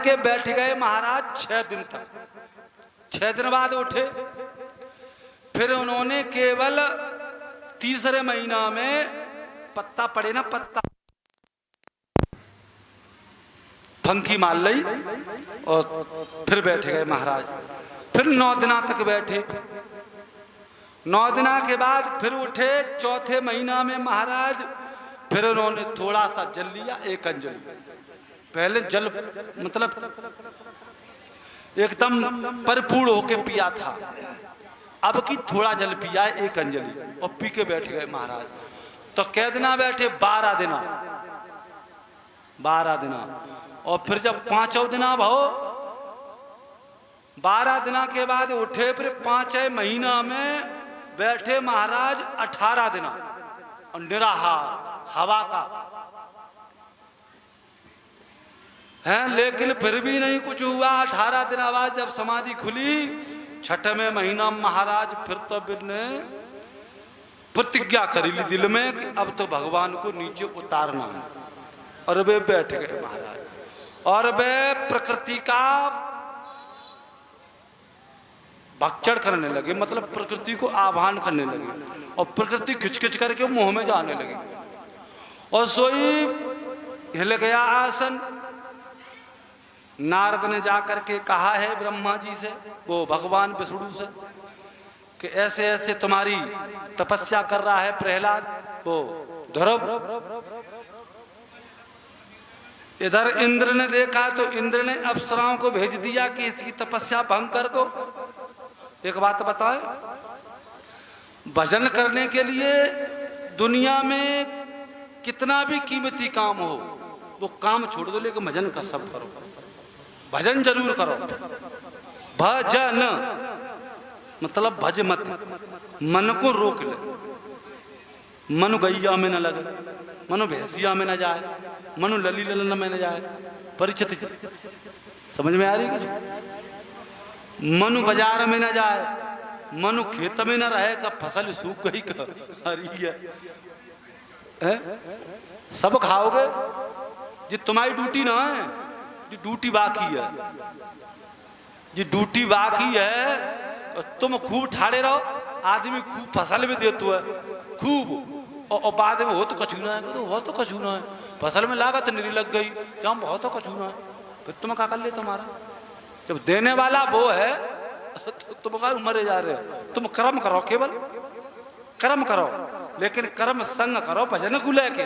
के बैठ गए महाराज 6 दिन तक। 6 दिन बाद उठे, फिर उन्होंने केवल तीसरे महीना में पत्ता पड़े ना, पत्ता फंकी मार ली और फिर बैठ गए महाराज। फिर 9 दिना तक बैठे। 9 दिना के बाद फिर उठे चौथे महीना में महाराज। फिर उन्होंने थोड़ा सा जल लिया, 1 अंजलि। पहले जल मतलब एकदम परिपूर्ण होके पिया था, अब की थोड़ा जल पिया, 1 अंजलि, और पी के बैठ गए महाराज। तो कै दिना बैठे? 12 दिना। 12 दिना। और फिर जब 5वें दिना भाव 12 दिना के बाद उठे, फिर 5वें महीना में बैठे महाराज 18 दिना, और निराहार हवा का है। लेकिन फिर भी नहीं कुछ हुआ। 18 दिन बाद जब समाधि खुली 6वें महीना महाराज, फिर तो ने प्रतिज्ञा करी ली दिल में कि अब तो भगवान को नीचे उतारना है, और वे बैठ गए महाराज। और वे प्रकृति का भक्षण करने लगे, मतलब प्रकृति को आह्वान करने लगे, और प्रकृति खिंच करके मुंह में जाने लगी। और सोई हिल गया आसन। नारद ने जाकर के कहा है ब्रह्मा जी से, वो भगवान विष्णु से, कि ऐसे ऐसे तुम्हारी तपस्या कर रहा है प्रहलाद, वो ध्रुव। इधर इंद्र ने देखा तो इंद्र ने अप्सराओं को भेज दिया कि इसकी तपस्या भंग कर दो। एक बात बताए, भजन करने के लिए दुनिया में कितना भी कीमती काम हो, वो काम छोड़ दो, लेकिन भजन का सब करो। भजन जरूर करो। भजन मतलब भज मत, मन को रोक ले। मनु गैया में न लगे, मनु भैंसिया में न जाए, मनु लली ललन में न जाए। परिचित समझ में आ रही कुछ? मनु बाजार में न जाए, मनु खेत में न रहे, का फसल सूख गई का हरी है। सब खाओगे, जी तुम्हारी ड्यूटी ना है, जी ड्यूटी बाकी है, जी ड्यूटी बाकी है। तुम खूब ठाड़े रहो, आदमी खूब फसल में देते है खूब, और बाद में हो तो कछू ना है, तो हो तो कछू ना है, फसल में लागत नहीं लग गई, जहाँ बहुत तो कछू ना है, फिर तुम क्या कर ले? तुम्हारा जब देने वाला वो है तो तुम क्या मरे जा रहे हो? तुम कर्म करो, केवल कर्म करो, लेकिन कर्म संग करो, भजन को लेके।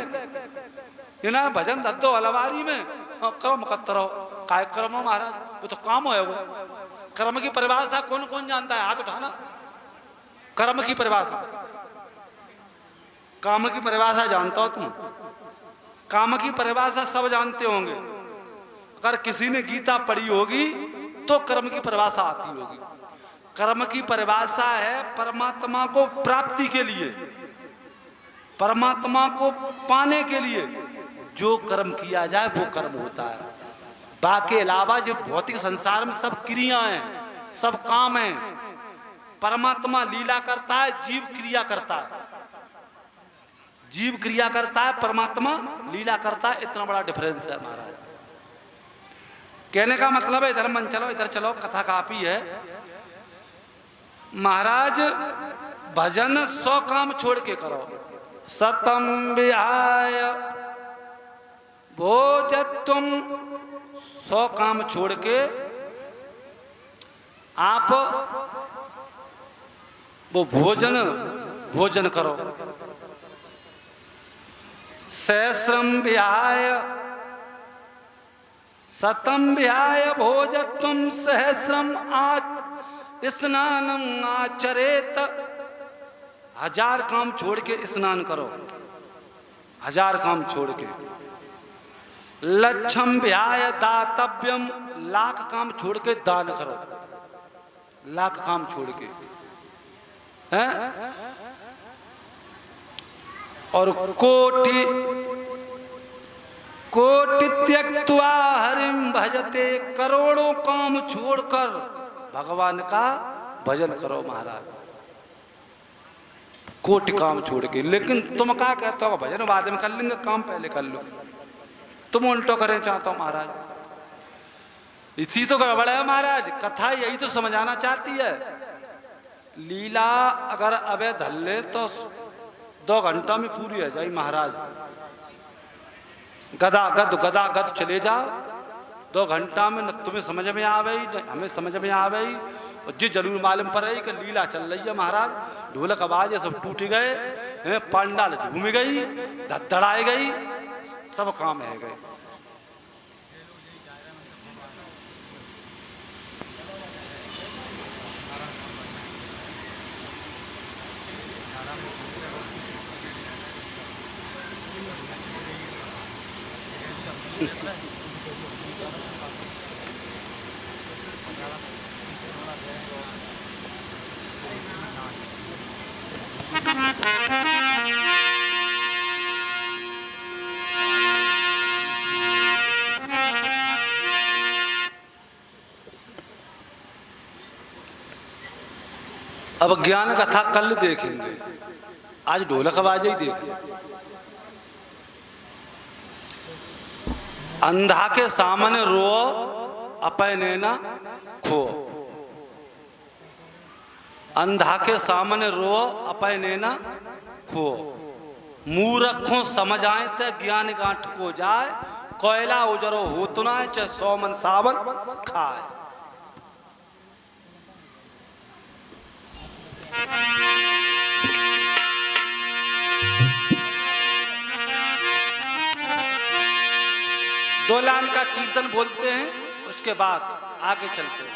ये ना भजन दो अलवारी में कर्म करते रहो। काय कर्म महाराज? वो तो काम है। वो कर्म की परिभाषा कौन कौन जानता है? हाथ उठाना। कर्म की परिभाषा, काम की परिभाषा जानता हो तुम? काम की परिभाषा सब जानते होंगे। अगर किसी ने गीता पढ़ी होगी तो कर्म की परिभाषा आती होगी। कर्म की परिभाषा है परमात्मा को प्राप्ति के लिए, परमात्मा को पाने के लिए जो कर्म किया जाए वो कर्म होता है। बाकी अलावा जो भौतिक संसार में सब क्रिया हैं, सब काम हैं। परमात्मा लीला करता है, जीव क्रिया करता है। जीव क्रिया करता है, परमात्मा लीला करता है। इतना बड़ा डिफरेंस है हमारा। कहने का मतलब है, इधर मन चलो, इधर चलो, कथा काफी है महाराज। भजन 100 काम छोड़ के करो। सतम विहाय भोजत्वम, 100 काम छोड़ के आप वो भोजन करो। सहस्रम विहाय, सतम विहाय भोजत्वम सहस्रम स्नानम आचरेत। 1000 काम छोड़ के स्नान करो, 1000 काम छोड़ के। लक्षम विहाय दातव्यम, 1,00,000 काम छोड़ के दान करो, 1,00,000 काम छोड़ के हैं। और कोटि त्यक्त्वा हरिम भजते, करोड़ों काम छोड़कर भगवान का भजन करो महाराज। कोटि काम छोड़ के। लेकिन तुम क्या कहते हो? भजन बाद में कर लेंगे, काम पहले कर लो। तुम उल्टो करें चाहते हो महाराज। इसी तो गड़बड़ है महाराज, कथा यही तो समझाना चाहती है। लीला अगर अबे धल्ले तो 2 घंटा में पूरी हो जाए महाराज। गदा गद चले जाओ, 2 घंटा में न तुम्हें समझ में आ गई न हमें समझ में आ गई। और जी जरूर मालूम पर रही कि लीला चल रही है महाराज। ढोलक आवाज सब टूट गए, पंडाल झूम गई, धड़ाई गई, सब काम है गए। अब ज्ञान कथा कल देखेंगे, आज ढोलक आवाज ही देखें। अंधा के सामने रो अपने ना खो, अंधा के सामने रो अपने ना खो। मूर्खों समझ आए तो ज्ञान गांठ को जाए, कोयला उजरो हो तो ना चाहे 100 मन सावन खाए। दो लाइन का कीर्तन बोलते हैं, उसके बाद आगे चलते हैं।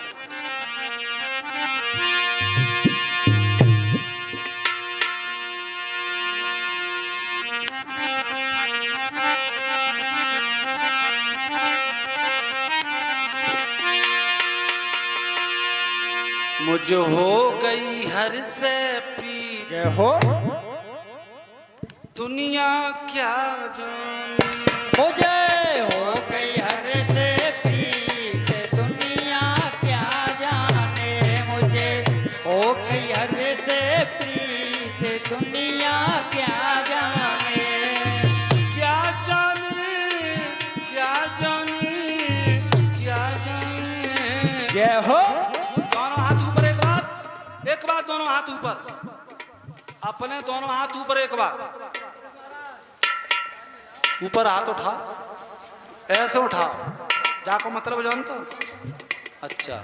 मुझ हो गई हर से पीर, जय हो दुनिया क्या जाने। मुझे हो गई हर से पीर, दुनिया क्या जाने। मुझे हो गई हर से पीर, दुनिया क्या जाने। क्या जाने, क्या जाने, क्या जाने। जय हो दोनों हाथ ऊपर, एक बार दोनों हाथ ऊपर, अपने दोनों हाथ ऊपर, एक बार ऊपर हाथ उठा, ऐसे उठा, जाको मतलब जानते हो? अच्छा,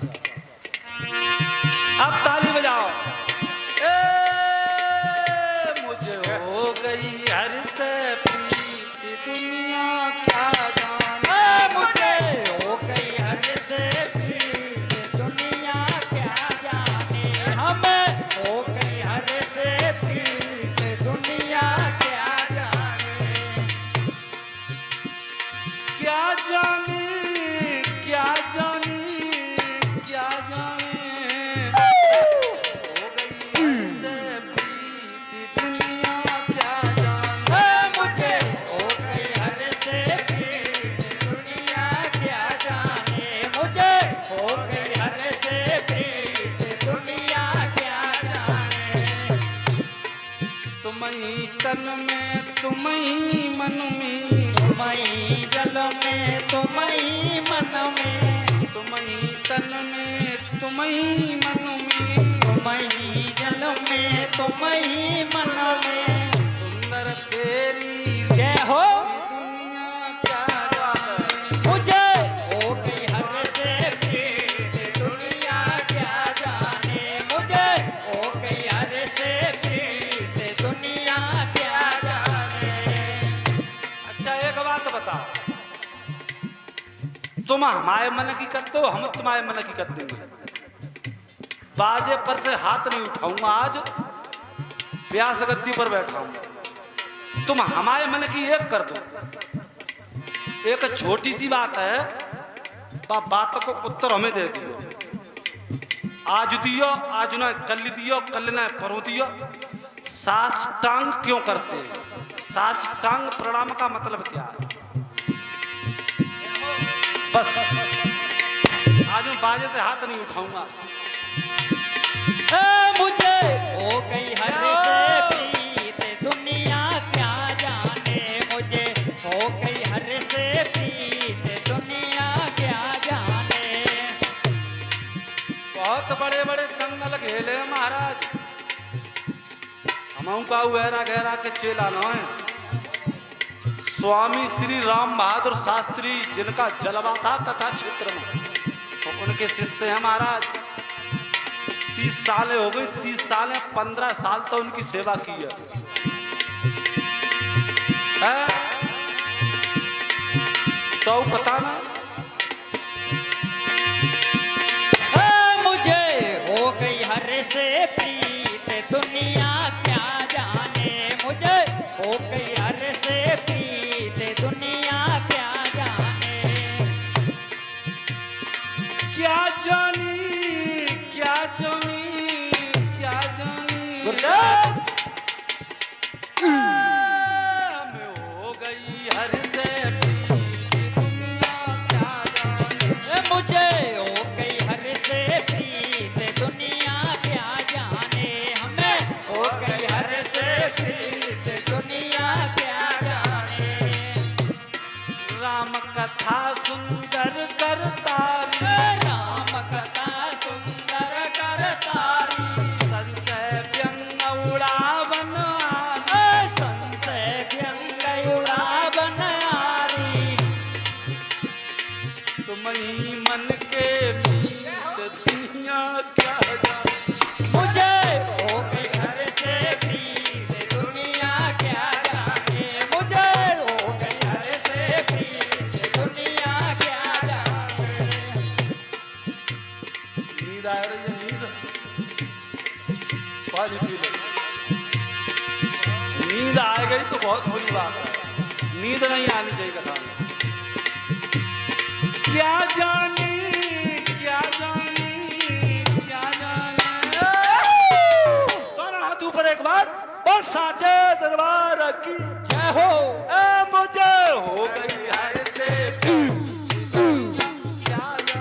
अब ताली बजाओ। ए मुझे हो गई हर से प्रीत, दुनिया क्या जाने। मुझे हो गई हर से पीर, दुनिया क्या जाने। हमें हो गई हर से पीर, दुनिया क्या जाने। क्या जाने, क्या जाने, क्या जाने। हो गई हर से प्रीत, दुनिया क्या जाने। मुझे हो गई हर से पीर, दुनिया क्या जाने। मुझे हो गई हर से पीर, दुनिया क्या जाने। तुम ही तन में, तुम ही मन में, तुम ही जल में, तुम ही मन में। तुम ही तन में, तुम ही मन में। तुम ही जल में, तुम ही मन में। सुंदर तेरी जय हो दुनिया क्या जाने। मुझे हो गई हर से पीर, दुनिया क्या जाने। मुझे हो गई हर से पीर, दुनिया क्या जाने। अच्छा एक बात बताओ, तुम हमारे मन की करते हो, हम तुम्हारे मन की कर देंगे। बाजे पर से हाथ नहीं उठाऊंगा आज, प्यास गद्दी पर बैठा हूं। तुम हमारे मन की एक कर दो। एक छोटी सी बात है, बात को उत्तर हमें दे दियो। आज दियो, आज ना कल दियो, कल ना परो दियो। साष्टांग क्यों करते हैं? साष्टांग प्रणाम का मतलब क्या है? बस आज मैं बाजे से हाथ नहीं उठाऊंगा। मुझे हो गई हर से पीर, दुनिया क्या जाने। मुझे हो गई हर से पीर, दुनिया क्या जाने। बहुत बड़े बड़े जंगल घेले महाराज। हम का गहरा गहरा के चेला न है। स्वामी श्री राम बहादुर शास्त्री जिनका जलवा था कथा क्षेत्र में, तो उनके शिष्य हैं महाराज। 30 साल हो गई, 30 साल 15 साल तो उनकी सेवा की है। तो पता ना मुझे हो गई हर से प्रीत दुनिया क्या जाने। मुझे हो गई हर से प्रीत दुनिया क्या जाने। क्या जानी क्या जानी क्या जानी मैं हो गई हर से प्रीत दुनिया क्या जाने। मुझे हो गई हर से प्रीत दुनिया क्या जाने। हमें हो गई हर से प्रीत दुनिया क्या जाने। राम कथा सुंदर करता राम कथा सुंदर करतारी। संशय व्यंग उड़ावन संशय व्यंग उड़ावन आरी। तुम ही मन के मीत दुनिया क्या जाने। मुझे हो गई हर से प्रीत दुनिया क्या जाने। मुझे हो गई हर से प्रीत दुनिया क्या जाने। नींद आ रही है, नींद पानी पी लो। नींद आ गई तो बहुत बुरी बात है, नींद नहीं आनी चाहिए कथा में। क्या जानी क्या जानी क्या जानी। दोनों हाथ ऊपर एक बार और साचे दरबार की जय हो। मुझे हो गई हर से क्या जाने।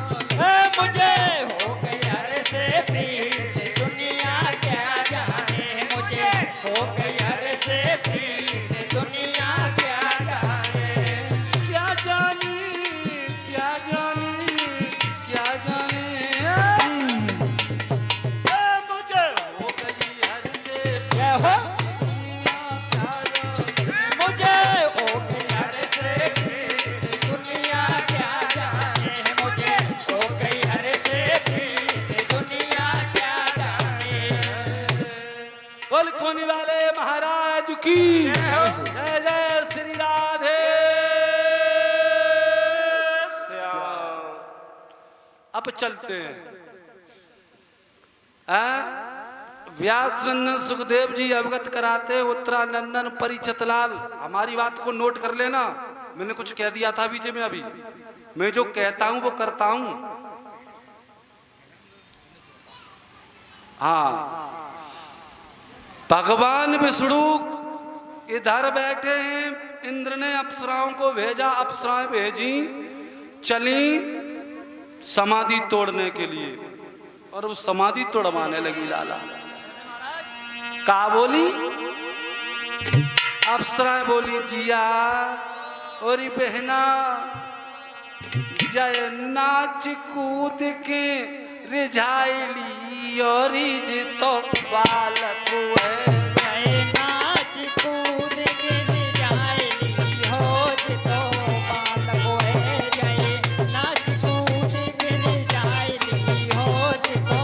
मुझे हो गई हर से प्रीत दुनिया क्या जाने। मुझे हो गई हर से प्रीत दुनिया क्या जाने। क्या जानी क्या जानी क्या जानी। मुझे हो गई हर से जय हो। क्या जाने। मुझे हो गई हर से प्रीत दुनिया क्या जाने। मुझे हो गई हर से प्रीत दुनिया क्या जाने। बोल कोनी वाले महाराज की जय जय श्री राधे श्याम। अब चलते हैं। व्यास नंदन सुखदेव जी अवगत कराते उत्तरानंदन परिचतलाल। हमारी बात को नोट कर लेना, मैंने कुछ कह दिया था बीच में। अभी मैं जो कहता हूं वो करता हूं। हाँ, भगवान विष्णु इधर बैठे हैं। इंद्र ने अप्सराओं को भेजा, अप्सराएं भेजी, चली समाधि तोड़ने के लिए। और वो समाधि तोड़वाने लगी लाला। का बोली? अप्सराएं बोली जिया और बहना जय नाच कूद के रिझाइली और तो बालक है। जय नाच कूद के रिझाइली होज तो बालक है। जय नाच कूद के रिझाइली होज तो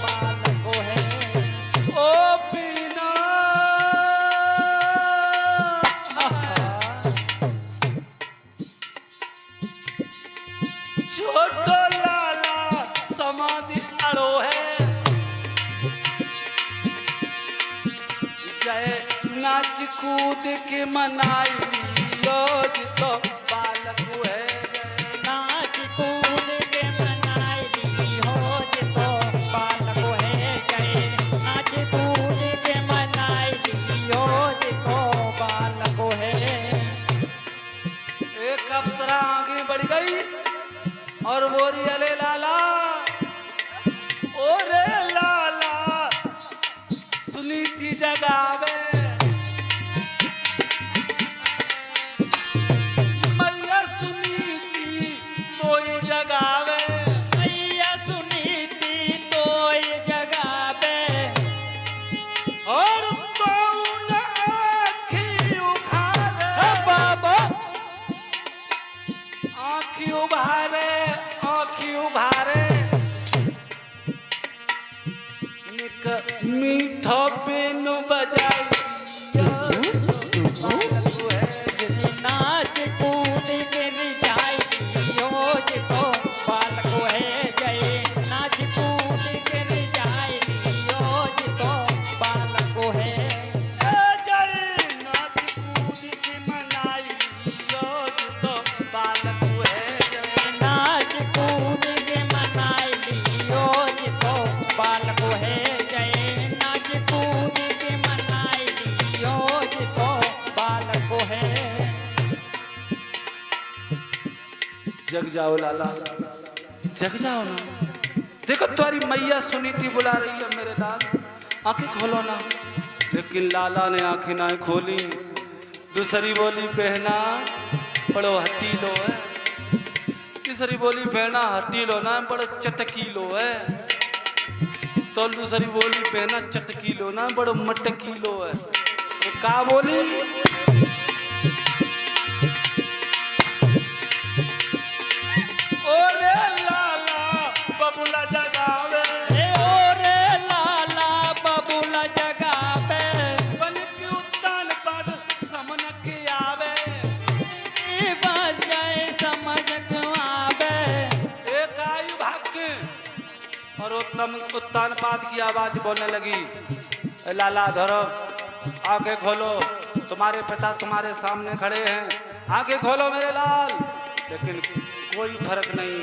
बालक है। ओ बिना छोटो लाला समाधि अड़ो है। जय नाच कूद के मनाई योज तो बालक है। नाच कूद के मनाइली होज तो बालक है। जय नाच कूद के मनाइली होज तो बालक है। एक अप्सरा आगे बढ़ गई और बोली अले लाला, ओरे लाला सुनीति जगावे। मैं उभारे निक मीठो बेनु बजाई नाच कूद गिर जाएगी हो जितो बाल को है जय नाच कूद गिर जाएगी हो जितो बाल को है जय नाच कूद के मनाई तो बालक है जय नाच कूद के मनाई हो जितो बाल को है जय नाच कूद के मनाई हो जितो बाल को है जग जाओ लाला जग जाओ ना देखो तुम्हारी मैया सुनीति बुला रही है मेरे लाल आंखें खोलो ना लेकिन लाला ने आंखें ना खोली दूसरी बोली बहना बड़ो हट्टी लो है तीसरी बोली बहना हट्टी लो ना बड़ो चटकी लो है तो दूसरी बोली बहना चटकी लो ना बड़ो मटकी लो है तो का बोली ओरे लाला बबुला जगावे ओरे लाला बबुला जगावे बन की उत्तान पद समन के आवे बस जाए समझ को आवे एक आयु भाग्य और उत्तान पाद की आवाज बोलने लगी ए लाला धरो आंखें खोलो तुम्हारे पिता तुम्हारे सामने खड़े हैं आंखें खोलो मेरे लाल लेकिन कोई फर्क नहीं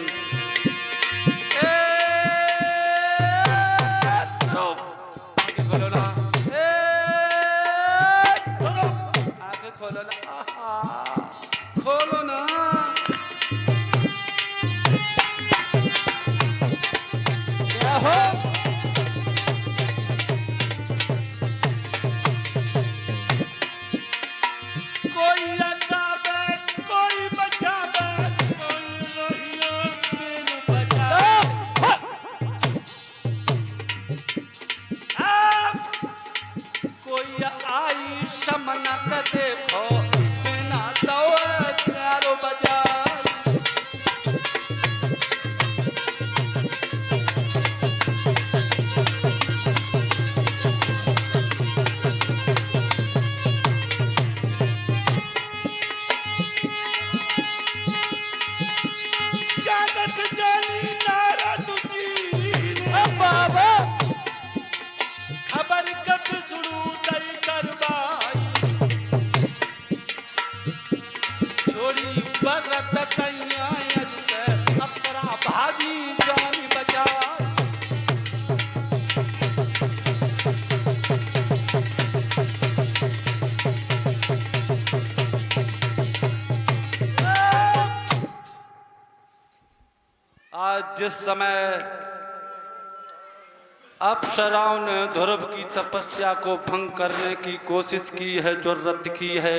आंखें खोलो ना आंखें खोलो ना खोलो ना क्या हो कोई बचावे कोई बचावे कोई रहियो दिल बचावे कोई आई शमनक देखो बिना दौड़ चारो बजा बाबा खबर कट सुनू दई करवाई छोड़ी बरत कैया अपरा भाजी जान बचा आज जिस समय अप्सराओं ने ध्रुव की तपस्या को भंग करने की कोशिश की है जो रद्द की है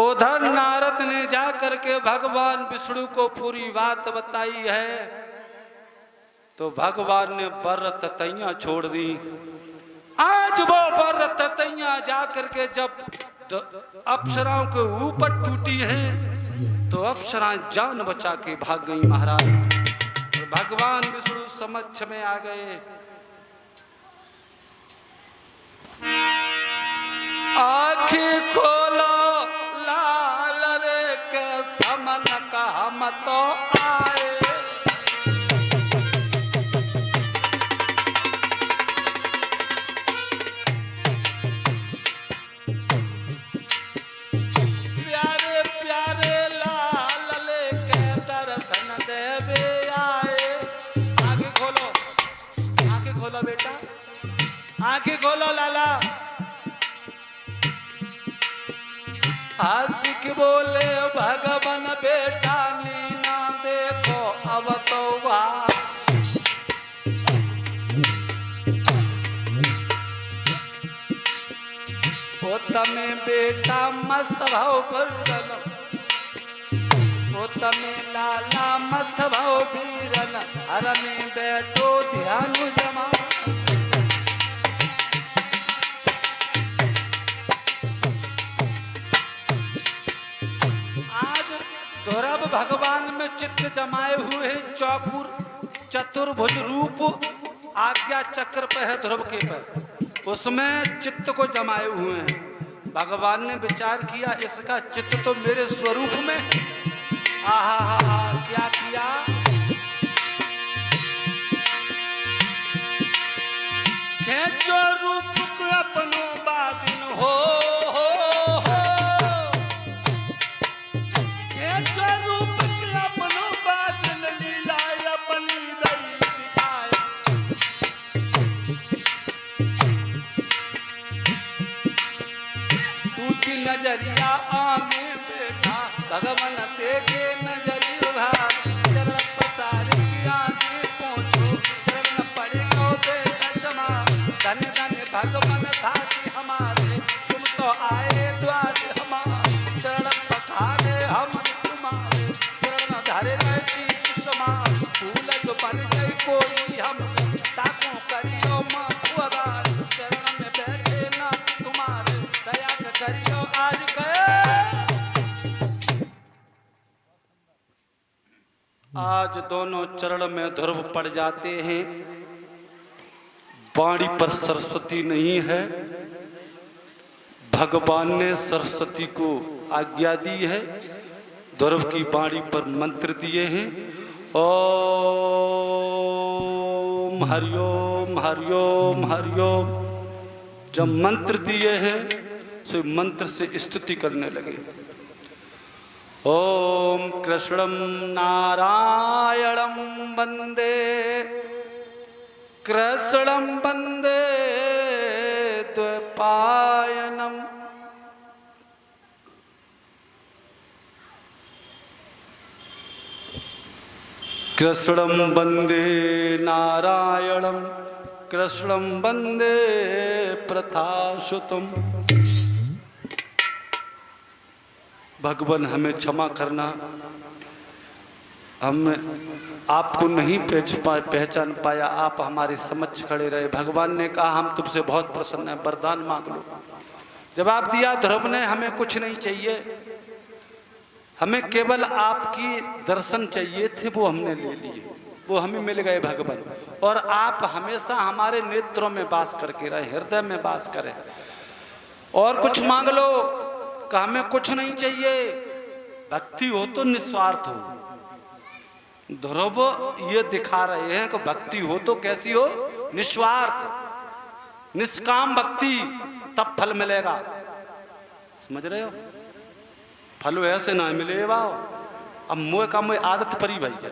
उधर नारद ने जाकर के भगवान विष्णु को पूरी बात बताई है तो भगवान ने बर्रत तैया छोड़ दी आज वो बर्रत तैया जाकर के जब अप्सराओं के ऊपर टूटी है तो अप्सराएं जान बचा के भाग गई महाराज भगवान विष्णु समक्ष में आ गए आँखें खोलो लाल रे के समन का हम तो आए प्यारे प्यारे लाल ले के दर्शन देवे आए आँखें खोलो बेटा आँखें खोलो लाला आशिक बोले भगवान बेटा नीना देखो अब तो वाह तमें बेटा मस्त भाव भरन तमें लाला मस्त भाव भीरन हर में बैठो ध्यान जमा आज ध्रुव भगवान में चित्त जमाए हुए हैं, चौकुर चतुर्भुज रूप आज्ञा चक्र पे है ध्रुव के पर, उसमें चित्त को जमाए हुए हैं। भगवान ने विचार किया इसका चित्त तो मेरे स्वरूप में, आहा हा हा, क्या किया, खेचो रूप को अपनो बादिन हो, खेचो रूप को अपनो बादिन, लीला अपनी दई दिखाए। टूटी नजरिया आमे बैठा, भगवान तेगे नजरिया, चरण पसार की आगे पहुंचो, चरण पड़े को बेटा क्षमा, धन धन भगवान धारी हमारे, तुम तो आए द्वार हमारे, चरण पखारे हम तुम्हारे, चरण धरे शीश समान, फूल जो बन गई कोई हम, ताकों करियो माथुआर, चरण में बैठे ना तुम्हारे, दया करियो आज गए। आज दोनों चरण में ध्रुव पड़ जाते हैं। वाणी पर सरस्वती नहीं है, भगवान ने सरस्वती को आज्ञा दी है, ध्रुव की वाणी पर मंत्र दिए हैं, ओम हरिओम हरिओम हरिओम। जब मंत्र दिए हैं सो मंत्र से स्तुति करने लगे। ओम कृष्णं नारायणं वंदे, कृष्णं वंदे द्वैपायनम्। कृष्णं वंदे नारायणं, कृष्णं वंदे प्रथासुतम्। भगवान हमें क्षमा करना, हम आपको नहीं पहचान पाया, आप हमारे समक्ष खड़े रहे। भगवान ने कहा हम तुमसे बहुत प्रसन्न हैं, वरदान मांग लो। जवाब दिया ध्रुव ने, हमें कुछ नहीं चाहिए, हमें केवल आपकी दर्शन चाहिए थे, वो हमने ले लिए, वो हमें मिल गए भगवान। और आप हमेशा हमारे नेत्रों में वास करके रहे, हृदय में वास करें, और कुछ मांग लो। कि हमें कुछ नहीं चाहिए, भक्ति हो तो निस्वार्थ हो। ध्रुव ये दिखा रहे हैं कि भक्ति हो तो कैसी हो, निस्वार्थ, निष्काम भक्ति, तब फल मिलेगा। समझ रहे हो, फल ऐसे ना मिलेगा। अब मोह का मोह आदत परी भाई है,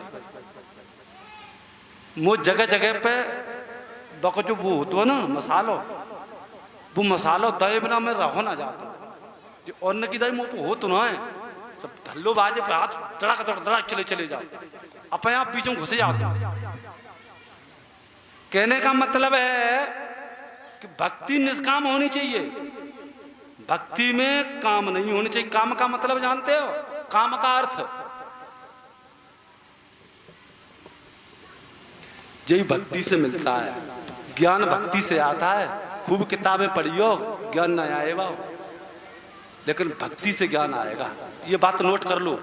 मोह जगह जगह पे बक जो वो होतो है ना मसालो, वो मसालो दही बिना में रहो ना जातो, जो अन्न की दही मुँह हो तो ना है, जब धल्लो बाजे पे हाथ धड़क धड़क धड़क चले चले जाओ, अपने आप बीचों घुसे जाते। कहने का मतलब है कि भक्ति निष्काम होनी चाहिए, भक्ति में काम नहीं होनी चाहिए। काम का मतलब जानते हो, काम का अर्थ यही भक्ति से मिलता है, ज्ञान भक्ति से आता है। खूब किताबें पढ़ियो, ज्ञान न आएगा, लेकिन भक्ति से ज्ञान आएगा। ये बात नोट कर लो,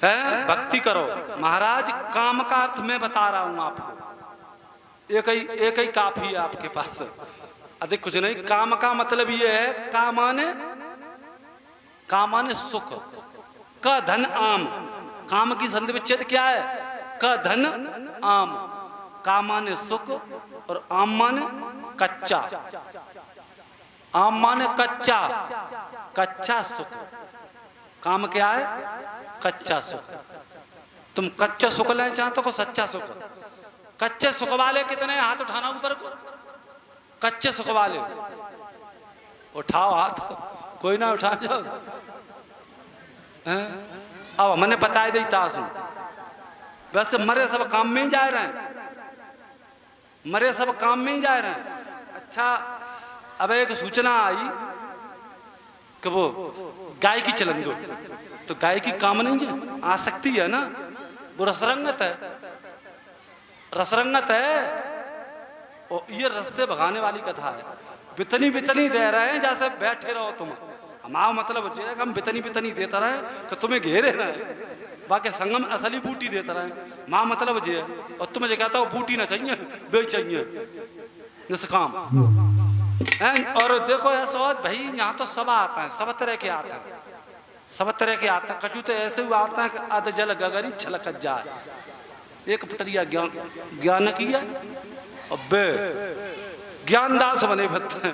है भक्ति करो। महाराज काम का अर्थ मैं बता रहा हूं आपको, एक ही काफी है आपके पास, अधिक कुछ नहीं। काम का मतलब ये है, कामाने सुख, का धन आम, काम की संधि विच्छेद क्या है, का धन आम, कामाने सुख और आम माने कच्चा, आम माने कच्चा, कच्चा सुख। काम क्या है, कच्चा सुख। तुम कच्चा सुख लेना चाहते हो, सच्चा सुख। कच्चे सुख वाले कितने, हाथ उठाना ऊपर को। कच्चे सुख वाले उठाओ हाथ, कोई ना उठा जाओ। अब हमने बताया दी तासु, वैसे मरे सब काम में ही जा रहे हैं, मरे सब काम में ही जा रहे हैं। अच्छा, अब एक सूचना आई कि वो गाय की चलन दो, तो गाय की काम नहीं है, आसक्ति है ना, वो रसरंगत है, रसरंगत है। और ये रस से भगाने वाली कथा है। बितनी बितनी दे रहे हैं, जैसे बैठे रहो तुम, हमारा मतलब जो है कि हम बितनी बितनी देता रहे तो तुम्हें घेरे रहे, बाकी संगम असली बूटी देता रहे। माँ मतलब जे और तुम्हें जो कहता हो बूटी ना चाहिए, बे चाहिए निष्काम हैं। और देखो ऐसा भाई यहाँ तो सब आता है, सब तरह के आते हैं, सब तरह के आते हैं। कछु तो ऐसे हुआ आता है कि आध जल गगरी छलक जाए। एक पटरिया ज्ञान किया और बे ज्ञानदास बने भत्ते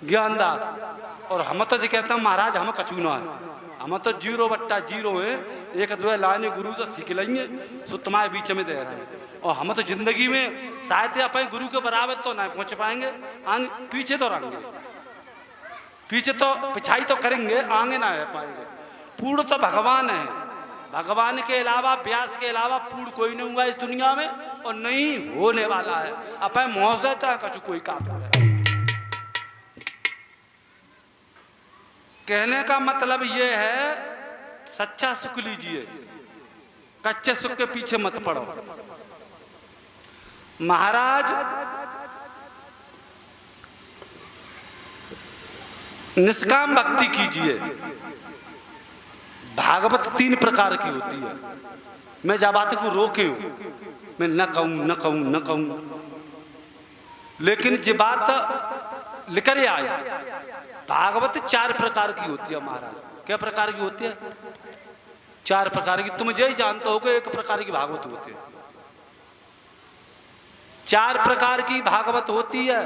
ज्ञानदास। और हम तो जी कहते हैं महाराज हम कछु ना है, हम तो 0/0 है, एक दो लाने गुरु से सीख लेंगे सो तुम्हारे बीच में दे रहे हैं। और हम तो जिंदगी में शायद अपने गुरु के बराबर तो नहीं पहुंच पाएंगे, आगे पीछे तो रहेंगे, पीछे तो पिछाई तो करेंगे, आगे ना रह पाएंगे। पूर्ण तो भगवान है, भगवान के अलावा व्यास के अलावा पूर्ण कोई नहीं हुआ इस दुनिया में और नहीं होने वाला है। अपने मुँह से चाहे कछु कोई काम है। कहने का मतलब ये है सच्चा सुख लीजिए, कच्चे सुख के पीछे मत पड़ो। महाराज निष्काम भक्ति कीजिए। भागवत 3 प्रकार की होती है। मैं जा बात को रोके हूं, मैं न कहूं, लेकिन जो बात लेकर आई भागवत 4 प्रकार की होती है महाराज। क्या प्रकार की होती है? 4 प्रकार की। तुम यही जानते हो कि 1 प्रकार की भागवत होती है। 4 प्रकार की भागवत होती है,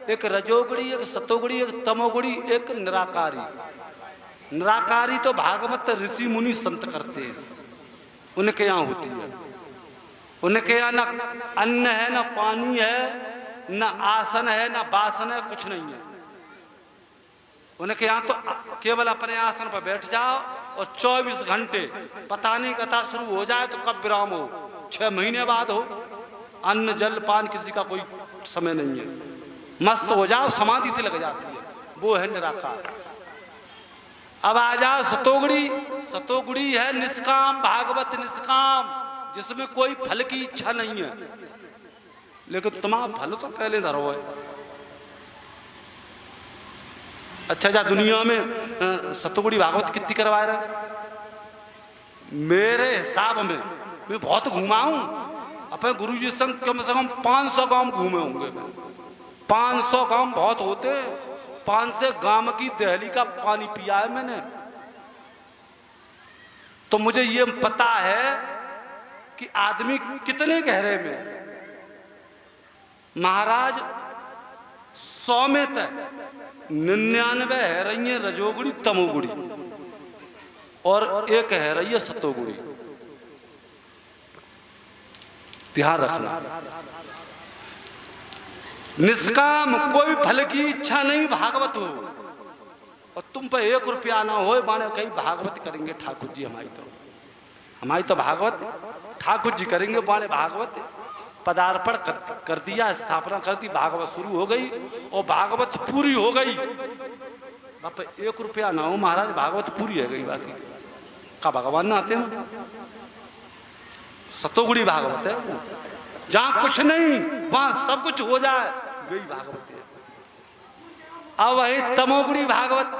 एक रजोगुणी, एक सतोगुणी, एक तमोगुणी, एक निराकारी। निराकारी तो भागवत ऋषि मुनि संत करते हैं, उनके यहाँ होती है। उनके यहाँ न अन्न है, न पानी है, न आसन है, न बासन है, कुछ नहीं है। उनके यहाँ तो केवल अपने आसन पर बैठ जाओ और 24 घंटे पता नहीं कथा शुरू हो जाए तो कब विराम हो, 6 महीने बाद हो, अन्न जल पान किसी का कोई समय नहीं है। मस्त हो जाओ, समाधि से लग जाती है, वो है निराकार। अब आ जाओ सतोगुणी। सतोगुणी है निष्काम भागवत, निष्काम, जिसमें कोई फल की इच्छा नहीं है। लेकिन तुम्हारा फल तो पहले धरो है। अच्छा जा दुनिया में सतोगुणी भागवत कितनी करवा रहे? मेरे हिसाब में मैं बहुत घूमा हूं अपने गुरु जी संग, कम से कम 500 गांव घूमे होंगे। 500 गांव बहुत होते, 500 गांव की दहली का पानी पिया है मैंने। तो मुझे ये पता है कि आदमी कितने गहरे में। महाराज 100 में तक 99 है रही है रजोगुणी तमोगुणी और 1 है रही है सतोगुणी। ध्यान रखना। निष्काम, कोई फल की इच्छा नहीं भागवत हो, और तुम पर 1 रुपया ना हो माने कहीं भागवत करेंगे ठाकुर जी। हमारी तो भागवत ठाकुर जी करेंगे, माने भागवत पदार्पण कर दिया, स्थापना कर दी, भागवत शुरू हो गई और भागवत पूरी हो गई। बाप 1 रुपया ना हो महाराज, भागवत पूरी है गई। बाकी का भगवान ना आते हैं। सतोगुणी भागवत है, जहां कुछ नहीं वहां सब कुछ हो जाए, वही भागवत है। अब वही तमोगुणी भागवत।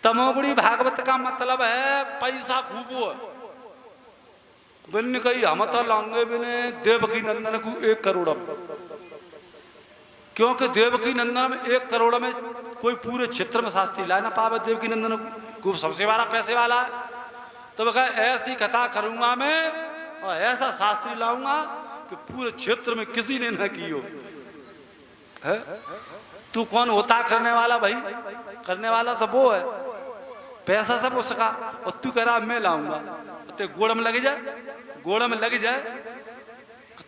तमोगुणी भागवत का मतलब है पैसा खूब हो। बिन कही हम तो लांगे बिने देवकी नंदन को 1 करोड़, क्योंकि देवकी नंदन में 1 करोड़ में कोई पूरे क्षेत्र में शास्त्री ला ना पावे। देवकी नंदन को सबसे बड़ा पैसे वाला है। तो वह ऐसी कथा करूंगा मैं और ऐसा शास्त्री लाऊंगा कि पूरे क्षेत्र में किसी ने न की हो। है तू कौन होता करने वाला? भाई करने वाला तो वो है, पैसा सब उसका, और तू कह रहा मैं लाऊंगा। तो गोड़ में लग जाए, गोड़ में लग जाए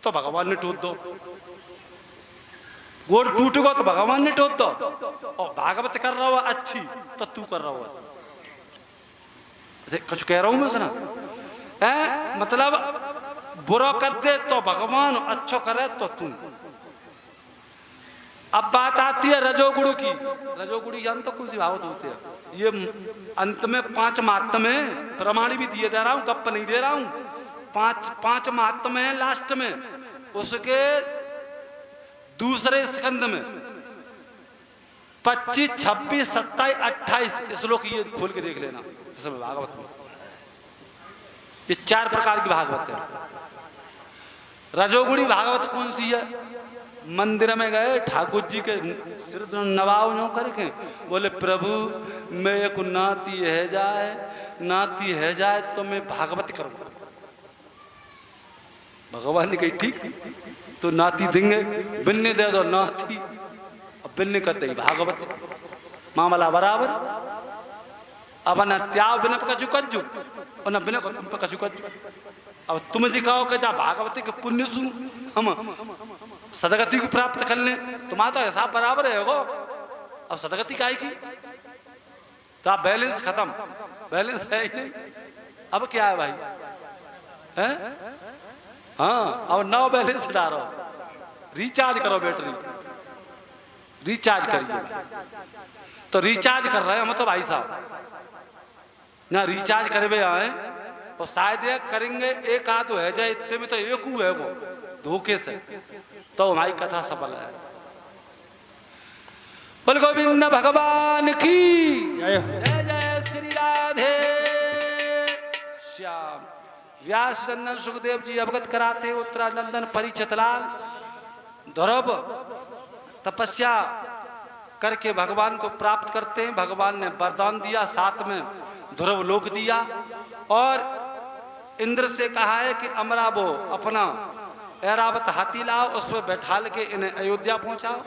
तो भगवान ने टूट दो। गोड़ टूटेगा तो भगवान ने टूट दो। और भागवत कर रहा हुआ अच्छी तो तू कर रहा हुआ कुछ कह रहा हूं मैं सुना है। मतलब बुरा कर दे तो भगवान, अच्छो करे तो तू। अब बात आती है रजोगुण की। रजोगुणी जानते कौन सी भागवत होती है? ये अंत में 5 महात्म में प्रमाण भी दिए दे रहा हूं, गप नहीं दे रहा हूं। 5 महात्म है लास्ट में, उसके दूसरे स्कंद में 25, 26, 27, 28 श्लोक ये खोल के देख लेना इसमें भागवत में। ये 4 प्रकार की भागवत है। रजोगुणी भागवत कौन सी है? मंदिर में गए, ठाकुर जी के सिर नवाब नो करके बोले प्रभु मैं को नाती है जाए तो मैं भागवत करूँगा। भगवान ने कही ठीक तो नाती देंगे, बिन्ने दे दो नाती, अब बिन्ने करते ही भागवत मामला बराबर। अब न त्याग बिना कछु कज्जू और न बिना कछु कज्जू। अब तुम जी कहो कि जा भागवती के पुण्य सु हम सदगति को प्राप्त कर लें, तुम्हारा तो हिसाब बराबर है वो। अब सदगति काहे की? तो आप बैलेंस खत्म, बैलेंस है ही नहीं। अब क्या है भाई? हैं? हाँ, अब नौ बैलेंस डालो, रिचार्ज करो बैटरी, रिचार्ज करिए। तो रिचार्ज कर रहे हैं हम तो भाई साहब ना, रिचार्ज करे आए और शायद ये करेंगे एक आध है जाए, इतने में तो एक है वो धोखे से, तो हमारी कथा सफल है। बोल गोविंद भगवान की जय जय श्री राधे श्याम। व्यास नंदन सुखदेव जी अवगत कराते उत्तरानंदन परिचतलाल ध्रुव तपस्या करके भगवान को प्राप्त करते हैं। भगवान ने वरदान दिया, साथ में ध्रुव लोक दिया और इंद्र से कहा है कि अमराबो अपना ऐरावत हाथी लाओ, उसमें बैठाल के इन्हें अयोध्या पहुंचाओ।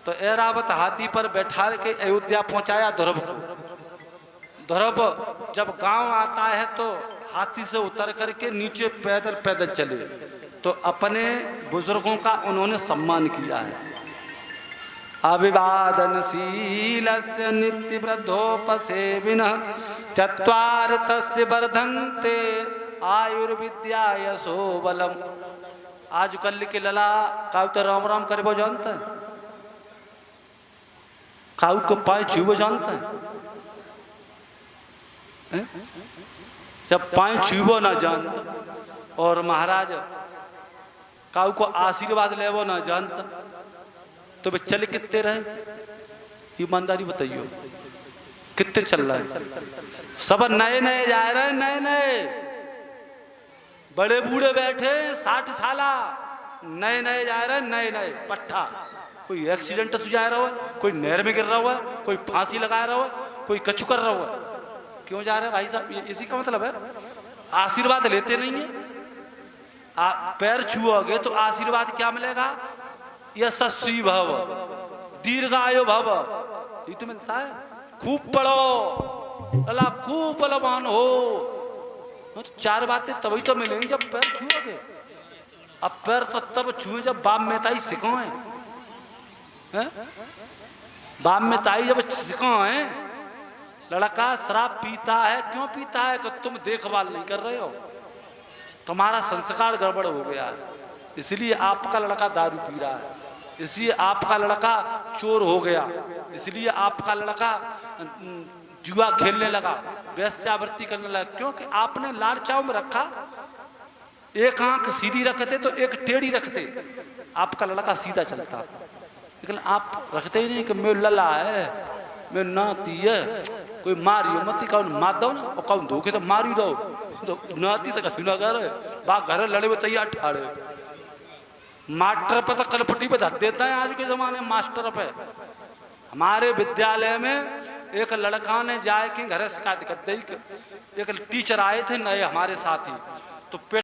तो ऐरावत हाथी पर बैठाल के अयोध्या पहुंचाया ध्रुव को। ध्रुव जब गांव आता है तो हाथी से उतर करके नीचे पैदल पैदल चले, तो अपने बुजुर्गों का उन्होंने सम्मान किया है। अभिवादनशीलस्य नित्य वृद्धोपसेविनः चत्वार तस्य वर्धन्ते आयुर्विद्या यशो बलम। आज कल के लला काउ तो राम राम करे वो जानता है, काउ को पाए छुए जानता है? जब पाए छुबो ना जानता और महाराज काउ को आशीर्वाद लेवो ना जानता तो वे चले कितने रहे? ईमानदारी बताइयो, कितने चल रहा है? सब नए नए जा रहे हैं, नए नए बड़े बूढ़े बैठे 60 साला, नए नए जा रहे हैं, नए नए पट्टा। कोई एक्सीडेंट से जा रहा है, कोई नहर में गिर रहा है, कोई फांसी लगा रहा है, कोई कछु कर रहा है। क्यों जा रहे हैं भाई साहब? इसी का मतलब है आशीर्वाद लेते नहीं है। पैर छुओगे तो आशीर्वाद क्या मिलेगा? यशस्वी भव, दीर्घायु भव, ये तो मिलता है। खूब पढ़ो, अल्लाह खूब बलवान हो, तो 4 बातें तभी तो मिलेंगी जब पैर छुओगे। अब पैर तो तब छुए जब बाप में ताई सिखाए, बाप में ताई जब सिखाए। लड़का शराब पीता है, क्यों पीता है? कि तुम देखभाल नहीं कर रहे हो, तुम्हारा संस्कार गड़बड़ हो गया है, इसलिए आपका लड़का दारू पी रहा है, इसलिए आपका लड़का चोर हो गया, इसलिए आपका लड़का जुआ खेलने लगा, वेश्यावृत्ति करने लगा। क्योंकि आपने लाड़ चाव में रखा। एक आंख सीधी रखते तो एक टेढ़ी रखते, आपका लड़का सीधा चलता। लेकिन आप रखते ही नहीं कि मैं लला है, मैं नाती है, कोई मारियो मत, कौन मार दो ना, और कौन धोखे तो मारी दो, तो नाती तक सुना कर बा घर लड़े में तैयार ठाड़े। मास्टर पे तो कलपट्टी पे धर देता है आज के जमाने में। मास्टर पे हमारे विद्यालय में एक लड़का ने जाए कि घर शिकायत कर दी। एक टीचर आए थे नए हमारे साथी, तो